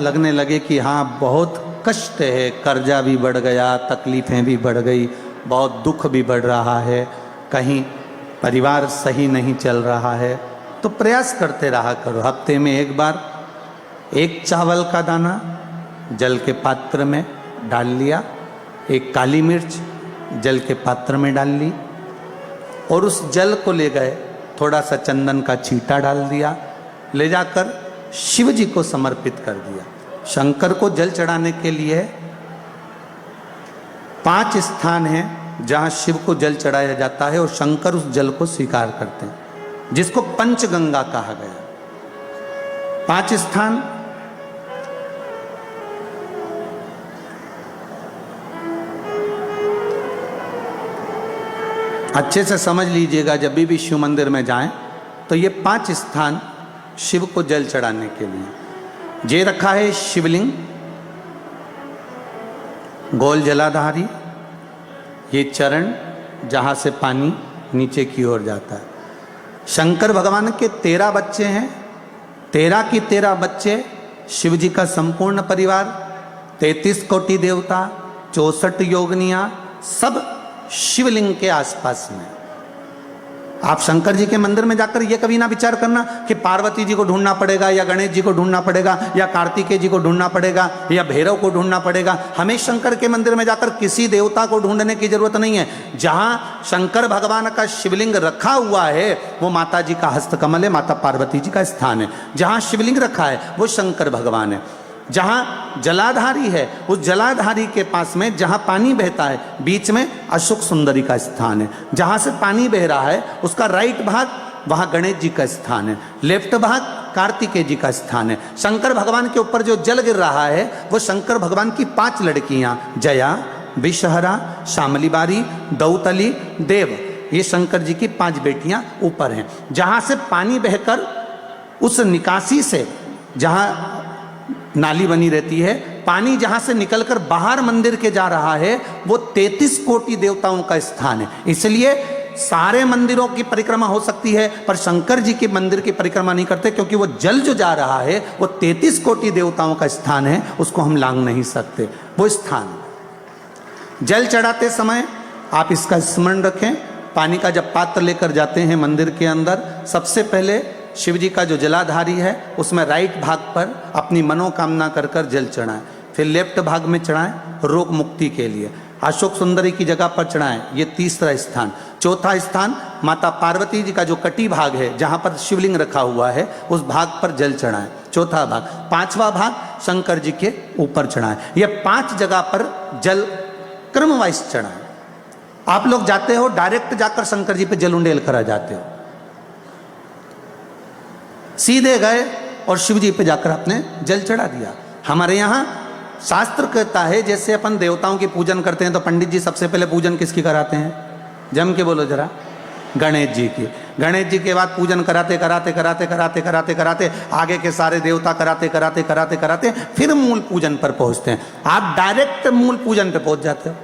लगने लगे कि हाँ बहुत कष्ट है, कर्जा भी बढ़ गया, तकलीफ़ें भी बढ़ गई, बहुत दुख भी बढ़ रहा है, कहीं परिवार सही नहीं चल रहा है, तो प्रयास करते रहा करो। हफ्ते में एक बार एक चावल का दाना जल के पात्र में डाल लिया, एक काली मिर्च जल के पात्र में डाल ली और उस जल को ले गए, थोड़ा सा चंदन का छींटा डाल दिया, ले जाकर शिव जी को समर्पित कर दिया। शंकर को जल चढ़ाने के लिए 5 स्थान हैं जहां शिव को जल चढ़ाया जाता है और शंकर उस जल को स्वीकार करते हैं, जिसको पंचगंगा कहा गया। 5 स्थान अच्छे से समझ लीजिएगा, जब भी शिव मंदिर में जाएं तो ये 5 स्थान शिव को जल चढ़ाने के लिए ये रखा है। शिवलिंग, गोल जलाधारी, ये चरण जहाँ से पानी नीचे की ओर जाता है। शंकर भगवान के 13 बच्चे हैं, 13 की 13 बच्चे, शिव जी का संपूर्ण परिवार, 33 कोटि देवता, 64 योगनियाँ, सब शिवलिंग के आसपास में। आप शंकर जी के मंदिर में जाकर ये कभी ना विचार करना कि पार्वती जी को ढूंढना पड़ेगा या गणेश जी को ढूंढना पड़ेगा या कार्तिकेय जी को ढूंढना पड़ेगा या भैरव को ढूंढना पड़ेगा। हमें शंकर के मंदिर में जाकर किसी देवता को ढूंढने की जरूरत नहीं है। जहां शंकर भगवान का शिवलिंग रखा हुआ है वो माता जी का हस्तकमल है, माता पार्वती जी का स्थान है। जहां शिवलिंग रखा है वो शंकर भगवान है। जहां जलाधारी है उस जलाधारी के पास में जहां पानी बहता है बीच में अशोक सुंदरी का स्थान है। जहां से पानी बह रहा है उसका राइट भाग, वहां गणेश जी का स्थान है, लेफ्ट भाग कार्तिकेय जी का स्थान है। शंकर भगवान के ऊपर जो जल गिर रहा है वो शंकर भगवान की 5 लड़कियां, जया, विषहरा, शामली बारी, दौतली, देव, ये शंकर जी की 5 बेटियां ऊपर हैं। जहां से पानी बहकर उस निकासी से, जहां नाली बनी रहती है, पानी जहां से निकलकर बाहर मंदिर के जा रहा है वो 33 कोटि देवताओं का स्थान है। इसलिए सारे मंदिरों की परिक्रमा हो सकती है पर शंकर जी के मंदिर की परिक्रमा नहीं करते, क्योंकि वो जल जो जा रहा है वो 33 कोटि देवताओं का स्थान है, उसको हम लांघ नहीं सकते। वो स्थान जल चढ़ाते समय आप इसका स्मरण रखें। पानी का जब पात्र लेकर जाते हैं मंदिर के अंदर, सबसे पहले शिव जी का जो जलाधारी है उसमें राइट भाग पर अपनी मनोकामना कर कर जल चढ़ाएं, फिर लेफ्ट भाग में चढ़ाएं रोग मुक्ति के लिए। अशोक सुंदरी की जगह पर चढ़ाएं, ये 3रा स्थान। 4था स्थान माता पार्वती जी का जो कटी भाग है जहां पर शिवलिंग रखा हुआ है उस भाग पर जल चढ़ाएं, 4था भाग। 5वां भाग शंकर जी के ऊपर चढ़ाएं। ये 5 जगह पर जल क्रमवाइज चढ़ाएं। आप लोग जाते हो डायरेक्ट जाकर शंकर जी पे जल उंडेल कर आ जाते हो, सीधे गए और शिव जी पे जाकर आपने जल चढ़ा दिया। हमारे यहाँ शास्त्र कहता है जैसे अपन देवताओं की पूजन करते हैं तो पंडित जी सबसे पहले पूजन किसकी कराते हैं? जम के बोलो जरा, गणेश जी की। गणेश जी के बाद पूजन कराते कराते कराते कराते कराते कराते आगे के सारे देवता कराते कराते कराते कराते फिर मूल पूजन पर पहुंचते हैं। आप डायरेक्ट मूल पूजन पे पहुंच जाते हो।